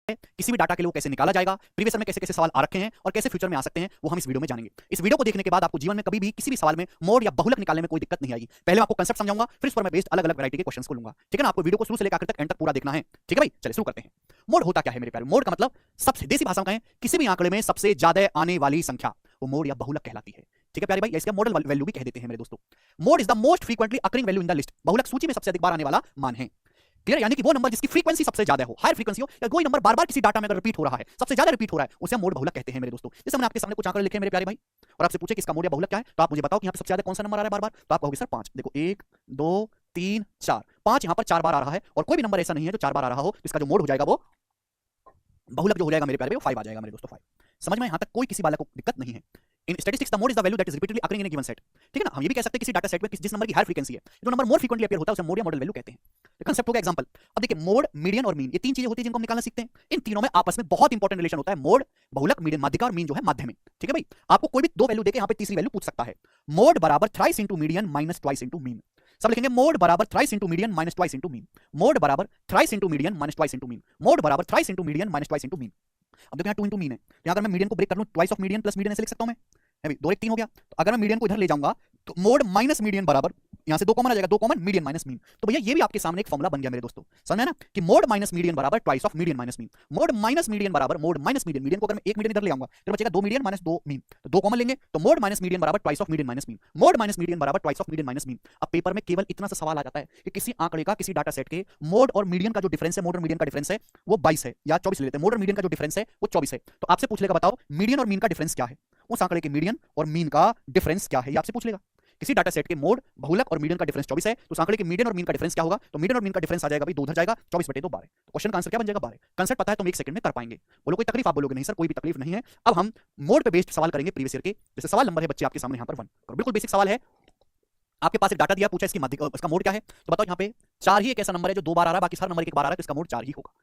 किसी भी डाटा के लिए वो कैसे निकाला जाएगा, प्रीवियस में कैसे कैसे सवाल आ रखे हैं और कैसे फ्यूचर में आ सकते हैं, वो हम इस वीडियो में जानेंगे। इस वीडियो को देखने के बाद आपको जीवन में कभी भी किसी भी सवाल में मोड या बहुलक निकालने में कोई दिक्कत नहीं आएगी। पहले मैं आपको कंसेप्ट समझाऊंगा, फिर इस पर मैं बेस्ड अलग अलग वैरायटी के क्वेश्चंस को लूंगा। ठीक है ना, आपको वीडियो को शुरू से लेकर आखिर तक एंड तक पूरा देखना है। ठीक है भाई, चलिए शुरू करते हैं। मोड होता क्या है मेरे प्यारे? मोड का मतलब सबसे देसी भाषा में कहें, किसी भी आंकड़े में सबसे ज्यादा आने वाली संख्या, वो मोड या बहुलक कहलाती है। ठीक है प्यारे भाई, इसका मॉडल वैल्यू भी कह देते हैं मेरे दोस्तों। Mode is the most frequently occurring value in the list. बहुलक सूची में सबसे अधिक बार आने वाला मान है। क्लियर? यानी कि वो नंबर जिसकी फ्रीक्वेंसी सबसे ज्यादा हो, हायर फ्रीक्वेंसी हो, या कोई नंबर बार बार किसी डाटा में अगर रिपीट हो रहा है, सबसे ज्यादा रिपीट हो रहा है, उसे हम मोड बहुलक कहते हैं मेरे दोस्तों। जैसे मैंने आपके सामने कुछ आंकड़े लिखे हैं मेरे प्यारे भाई, और आपसे पूछे कि इसका मोड या बहुलक क्या है, तो आप मुझे बताओ कि यहाँ पे सबसे ज्यादा कौन सा नंबर आ रहा है बार बार, तो आप कहोगे सर 5। देखो 1 2 3 4, 5 यहाँ पर 4 बार आ रहा है, और कोई भी नंबर ऐसा नहीं है जो 4 बार आ रहा हो, इसका जो मोड हो जाएगा वो बहुलक जो हो जाएगा मेरे प्यारे, वो 5 आ जाएगा मेरे दोस्तों। 5 समझ में, यहां तक कोई किसी बालक को दिक्कत नहीं है। इन statistics the mode is the value that is repeatedly occurring in a given set. ठीक है ना, हम ये भी कह सकते हैं किसी डाटा सेट में जिस नंबर की हायर फ्रीक्वेंसी है, जो नंबर मोर फ्रीक्वेंटली अपीयर होता है, उसे मोड या मॉडल वैल्यू कहते हैं। कांसेप्ट हो गया एग्जांपल। अब देखिए, मोड, मीडियन और मीन, ये तीन चीजें होती हैं जिनको हम निकालना सीखते हैं। इन तीनों में आपस में बहुत इंपॉर्टेंट रिलेशन होता है। मोड, बहुलक, मीडियन माध्यिका, और मीन जो है माध्य में। ठीक है भाई, आपको कोई भी दो वैल्यू देके यहाँ पे तीसरी वैल्यू पूछ सकता है। मोड बराबर thrice into median minus twice into mean. सब लिखेंगे मोड बराबर thrice into median minus twice into mean. Mode बराबर thrice into median minus twice into mean. Mode बराबर thrice into median minus twice into mean. अब देखो यहाँ 2 into mean है, तो यहाँ अगर मैं मीडियन को ब्रेक कर लूं, twice of median plus median ऐसे लिख सकता हूं मैं, है भाई, 2 1 3 हो गया। तो अगर मैं मीडियन को इधर ले जाऊंगा, तो मोड माइनस मीडियन बराबर, यहाँ से 2 कॉमन आ जाएगा, 2 कॉमन मीडियन माइनस मीन। तो भैया ये भी आपके सामने एक फॉर्मूला बन गया मेरे दोस्तों, समझ में ना, कि मोड माइनस मीडियन बराबर twice of median minus mean. Mode minus median बराबर मोड माइनस मीडियन, मीडियन को अगर मैं 1 मीडियन इधर ले आऊंगा, फिर बचेगा 2 मीडियन माइनस 2 मीन, तो 2 कॉमन लेंगे, तो मोड माइनस मीडियन बराबर twice of median minus mean. Mode minus median बराबर twice of median minus mean. अब पेपर में केवल इतना सा सवाल आ जाता है कि किसी आंकड़े का, किसी डाटा सेट के मोड और मीडियन का जो डिफरेंस है, मोड और मीडियन का डिफरेंस है वो 22 है या 24 ले लेते हैं। मोड और मीडियन का जो डिफरेंस है वो 24 है। तो आपसे पूछ लेगा बताओ मीडियन और मीन का डिफरेंस क्या है, उस आंकड़े के मीडियन और मीन का डिफरेंस क्या है, ये आपसे पूछ लेगा। किसी डाटा सेट के मोड, बहुलक और मीडियन का डिफरेंस 24 है, तो उस आंकड़े के मीडियन और मीन का डिफरेंस क्या होगा, तो मीडियन और मीन का डिफरेंस आ जाएगा भाई 2 उधर जाएगा, 24/2 12। तो क्वेश्चन का आंसर क्या बन जाएगा? 12। कंसेप्ट पता है तो हम 1 सेकंड में कर पाएंगे। बोलो कोई तकलीफ? आप बोलोगे नहीं सर कोई भी तकलीफ नहीं है। अब हम मोड पे बेस्ड सवाल करेंगे प्रीवियस ईयर के। जैसे सवाल नंबर है बच्चे आपके सामने यहाँ पर 1, बिल्कुल बेसिक सवाल है। आपके पास एक डाटा दिया, पूछा इसकी इसका मोड क्या है, तो बताओ यहाँ पे 4 ही एक ऐसा नंबर है जो 2 बार आ रहा है, बाकी हर नंबर 1 बार आ रहा है, तो इसका मोड 4 ही होगा।